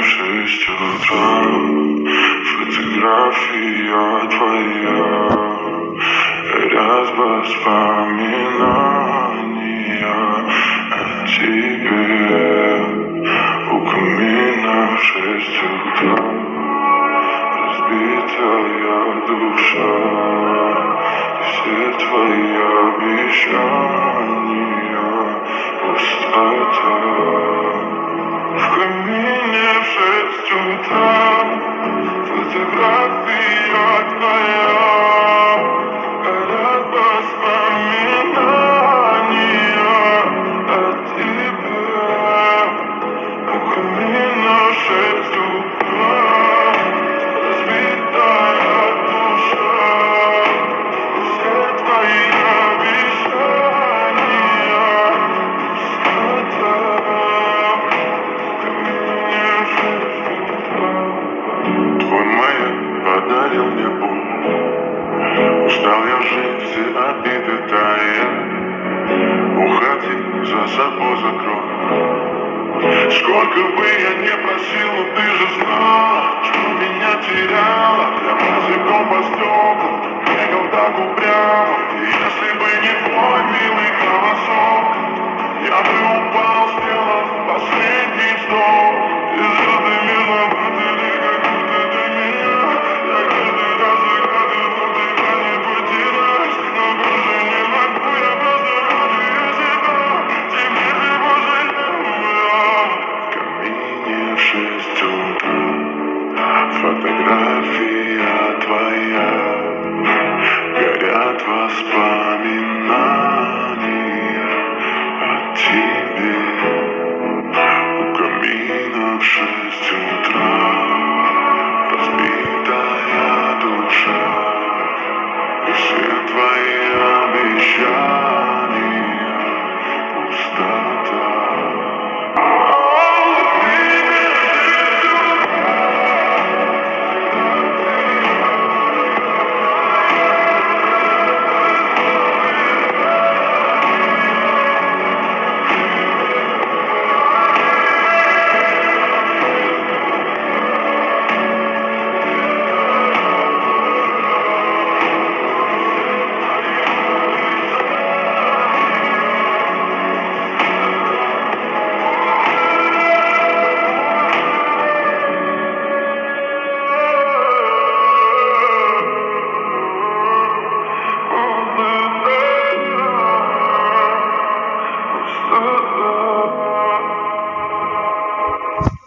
в 6 утра, фотография твоя, горят воспоминания о тебе. У камина в 6 утра, разбитая душа, все твои обещания пустота. В камине в 6 утра, фотография твоя, горят воспоминания о тебе. У камина в 6 утра, разбитая душа, все твои обещания пустота. Твой маяк подарил мне боль, устал я жить, все обиды тая. Уходи, за собой закрой. Сколько бы я не просил, но ты же знала, что меня теряла. Я музыку по стеклу бегал так упрямо. И если бы не твой милый голосок, я бы упал, сделав последний вздох. И звезды мирно были, как будто для меня. Я каждый раз загадывал тебя не потерять, но больше не могу, я просто радую себя. Теперь ты больше не моя. В камине в 6 утра, фотография твоя, горят воспоминания о тебе. У камина в 6